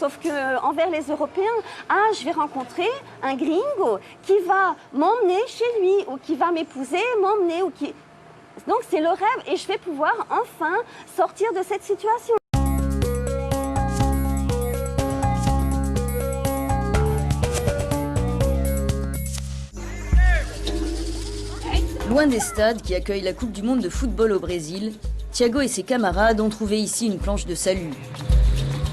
Sauf que envers les Européens, je vais rencontrer un gringo qui va m'emmener chez lui ou qui va m'épouser, m'emmener ou qui... Donc c'est le rêve et je vais pouvoir enfin sortir de cette situation. Loin des stades qui accueillent la Coupe du Monde de football au Brésil, Thiago et ses camarades ont trouvé ici une planche de salut.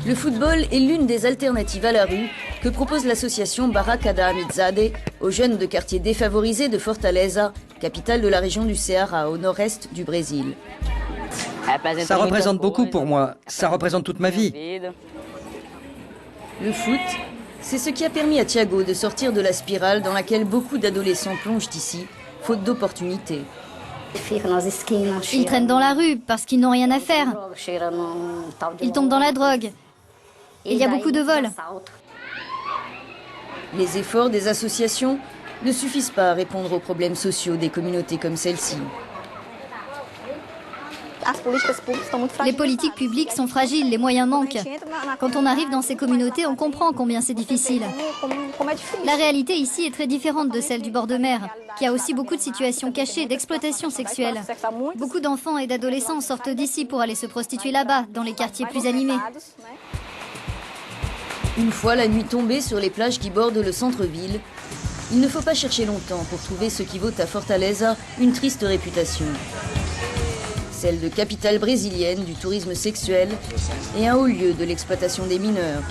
Le football est l'une des alternatives à la rue que propose l'association Barraca da Amizade aux jeunes de quartiers défavorisés de Fortaleza, capitale de la région du Ceará, au nord-est du Brésil. Ça représente beaucoup pour moi, ça représente toute ma vie. Le foot, c'est ce qui a permis à Thiago de sortir de la spirale dans laquelle beaucoup d'adolescents plongent ici, faute d'opportunités. Ils traînent dans la rue parce qu'ils n'ont rien à faire. Ils tombent dans la drogue. Il y a beaucoup de vols. Les efforts des associations ne suffisent pas à répondre aux problèmes sociaux des communautés comme celle-ci. Les politiques publiques sont fragiles, les moyens manquent. Quand on arrive dans ces communautés, on comprend combien c'est difficile. La réalité ici est très différente de celle du bord de mer, qui a aussi beaucoup de situations cachées d'exploitation sexuelle. Beaucoup d'enfants et d'adolescents sortent d'ici pour aller se prostituer là-bas, dans les quartiers plus animés. Une fois la nuit tombée sur les plages qui bordent le centre-ville, il ne faut pas chercher longtemps pour trouver ce qui vaut à Fortaleza une triste réputation. Celle de capitale brésilienne du tourisme sexuel et un haut lieu de l'exploitation des mineurs.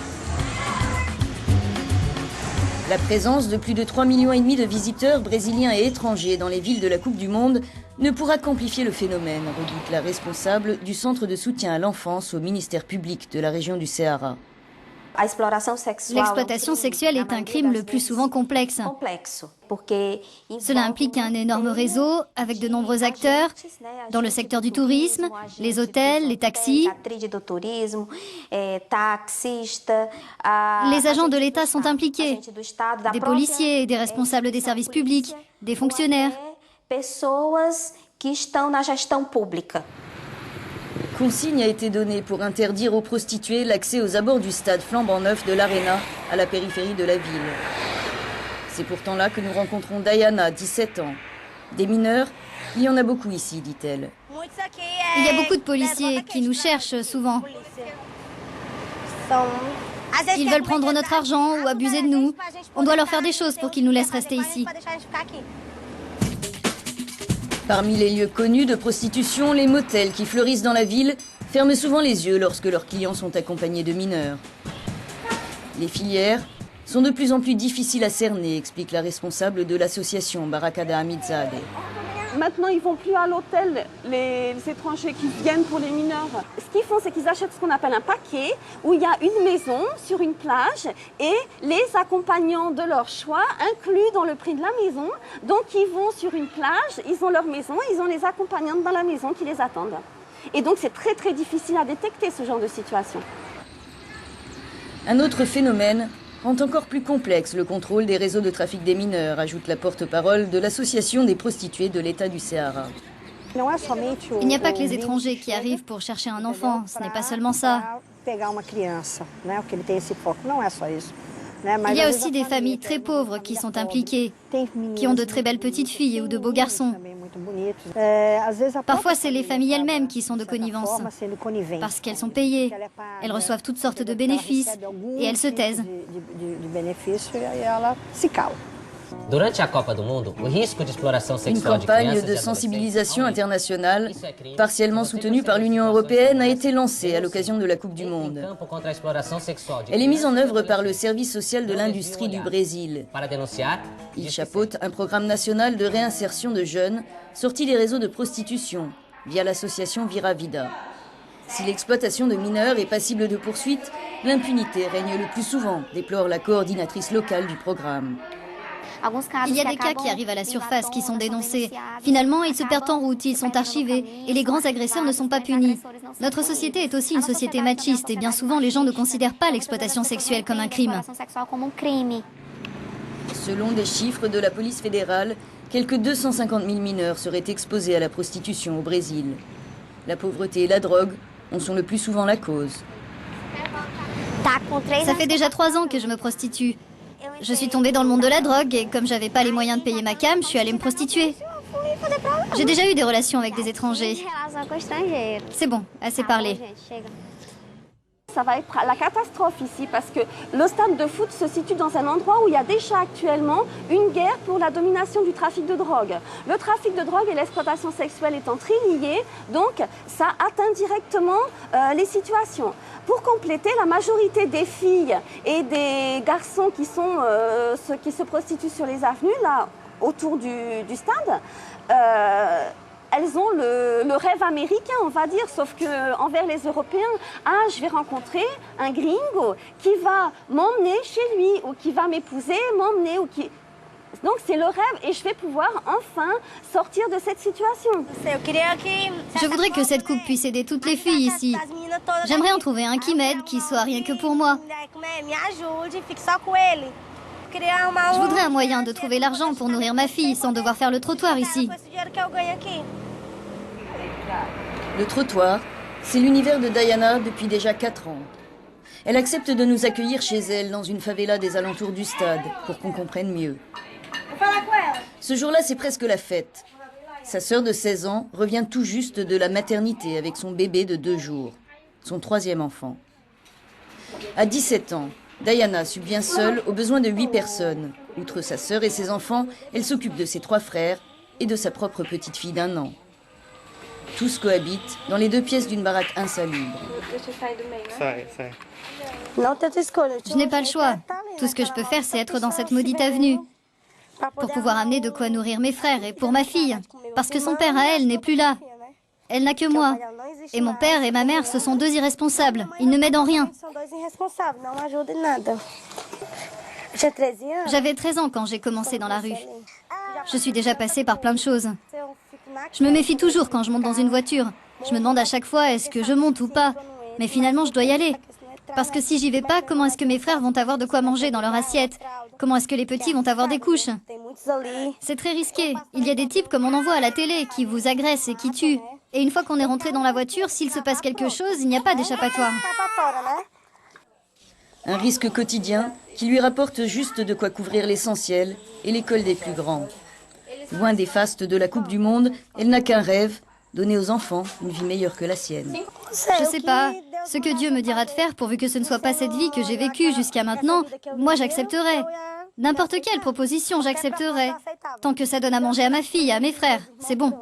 La présence de plus de 3,5 millions de visiteurs brésiliens et étrangers dans les villes de la Coupe du Monde ne pourra qu'amplifier le phénomène, redite la responsable du centre de soutien à l'enfance au ministère public de la région du Ceará. L'exploitation sexuelle est un crime le plus souvent complexe. Cela implique un énorme réseau avec de nombreux acteurs dans le secteur du tourisme, les hôtels, les taxis. Les agents de l'État sont impliqués, des policiers, des responsables des services publics, des fonctionnaires. Consigne a été donnée pour interdire aux prostituées l'accès aux abords du stade flambant neuf de l'Arena, à la périphérie de la ville. C'est pourtant là que nous rencontrons Diana, 17 ans. Des mineurs, il y en a beaucoup ici, dit-elle. Il y a beaucoup de policiers qui nous cherchent souvent. Ils veulent prendre notre argent ou abuser de nous. On doit leur faire des choses pour qu'ils nous laissent rester ici. Parmi les lieux connus de prostitution, les motels qui fleurissent dans la ville ferment souvent les yeux lorsque leurs clients sont accompagnés de mineurs. Les filières sont de plus en plus difficiles à cerner, explique la responsable de l'association Barraca da Amizade. Maintenant, ils ne vont plus à l'hôtel, les étrangers qui viennent pour les mineurs. Ce qu'ils font, c'est qu'ils achètent ce qu'on appelle un paquet, où il y a une maison sur une plage et les accompagnants de leur choix inclus dans le prix de la maison. Donc, ils vont sur une plage, ils ont leur maison, ils ont les accompagnants dans la maison qui les attendent. Et donc, c'est très, très difficile à détecter ce genre de situation. Un autre phénomène rend encore plus complexe le contrôle des réseaux de trafic des mineurs, ajoute la porte-parole de l'association des prostituées de l'État du Ceará. Il n'y a pas que les étrangers qui arrivent pour chercher un enfant, ce n'est pas seulement ça. Il y a aussi des familles très pauvres qui sont impliquées, qui ont de très belles petites filles ou de beaux garçons. Parfois, c'est les familles elles-mêmes qui sont de connivence, parce qu'elles sont payées. Elles reçoivent toutes sortes de bénéfices et elles se taisent. Une campagne de sensibilisation internationale, partiellement soutenue par l'Union européenne, a été lancée à l'occasion de la Coupe du Monde. Elle est mise en œuvre par le service social de l'industrie du Brésil. Il chapeaute un programme national de réinsertion de jeunes sortis des réseaux de prostitution via l'association Vira Vida. Si l'exploitation de mineurs est passible de poursuites, l'impunité règne le plus souvent, déplore la coordinatrice locale du programme. Il y a des cas qui arrivent à la surface, qui sont dénoncés. Finalement, ils se perdent en route, ils sont archivés et les grands agresseurs ne sont pas punis. Notre société est aussi une société machiste et bien souvent, les gens ne considèrent pas l'exploitation sexuelle comme un crime. Selon des chiffres de la police fédérale, quelques 250 000 mineurs seraient exposés à la prostitution au Brésil. La pauvreté et la drogue en sont le plus souvent la cause. Ça fait déjà 3 ans que je me prostitue. Je suis tombée dans le monde de la drogue et comme j'avais pas les moyens de payer ma cam, je suis allée me prostituer. J'ai déjà eu des relations avec des étrangers. C'est bon, assez parlé. Ça va être la catastrophe ici parce que le stade de foot se situe dans un endroit où il y a déjà actuellement une guerre pour la domination du trafic de drogue. Le trafic de drogue et l'exploitation sexuelle étant très liés, donc ça atteint directement les situations. Pour compléter, la majorité des filles et des garçons qui sont ceux qui se prostituent sur les avenues, là, autour du stade, elles ont le rêve américain, on va dire, sauf qu'envers les Européens, je vais rencontrer un gringo qui va m'emmener chez lui, ou qui va m'épouser, m'emmener, ou qui... Donc c'est le rêve et je vais pouvoir enfin sortir de cette situation. Je voudrais que cette coupe puisse aider toutes les filles ici. J'aimerais en trouver un qui m'aide, qui soit rien que pour moi. Je voudrais un moyen de trouver l'argent pour nourrir ma fille sans devoir faire le trottoir ici. Le trottoir, c'est l'univers de Diana depuis déjà 4 ans. Elle accepte de nous accueillir chez elle dans une favela des alentours du stade pour qu'on comprenne mieux. Ce jour-là, c'est presque la fête. Sa sœur de 16 ans revient tout juste de la maternité avec son bébé de 2 jours, son 3e enfant. À 17 ans, Diana subvient seule aux besoins de 8 personnes. Outre sa sœur et ses enfants, elle s'occupe de ses 3 frères et de sa propre petite fille d'1 an. Tous cohabitent dans les 2 pièces d'une baraque insalubre. Je n'ai pas le choix. Tout ce que je peux faire, c'est être dans cette maudite avenue. Pour pouvoir amener de quoi nourrir mes frères et pour ma fille. Parce que son père à elle n'est plus là. Elle n'a que moi. Et mon père et ma mère, ce sont 2 irresponsables. Ils ne m'aident en rien. J'avais 13 ans quand j'ai commencé dans la rue. Je suis déjà passée par plein de choses. Je me méfie toujours quand je monte dans une voiture. Je me demande à chaque fois, est-ce que je monte ou pas? Mais finalement, je dois y aller. Parce que si j'y vais pas, comment est-ce que mes frères vont avoir de quoi manger dans leur assiette? Comment est-ce que les petits vont avoir des couches? C'est très risqué. Il y a des types comme on en voit à la télé qui vous agressent et qui tuent. Et une fois qu'on est rentré dans la voiture, s'il se passe quelque chose, il n'y a pas d'échappatoire. Un risque quotidien qui lui rapporte juste de quoi couvrir l'essentiel et l'école des plus grands. Loin des fastes de la Coupe du Monde, elle n'a qu'un rêve, donner aux enfants une vie meilleure que la sienne. Je sais pas. Ce que Dieu me dira de faire, pourvu que ce ne soit pas cette vie que j'ai vécue jusqu'à maintenant, moi j'accepterai. N'importe quelle proposition, j'accepterai. Tant que ça donne à manger à ma fille, à mes frères, c'est bon.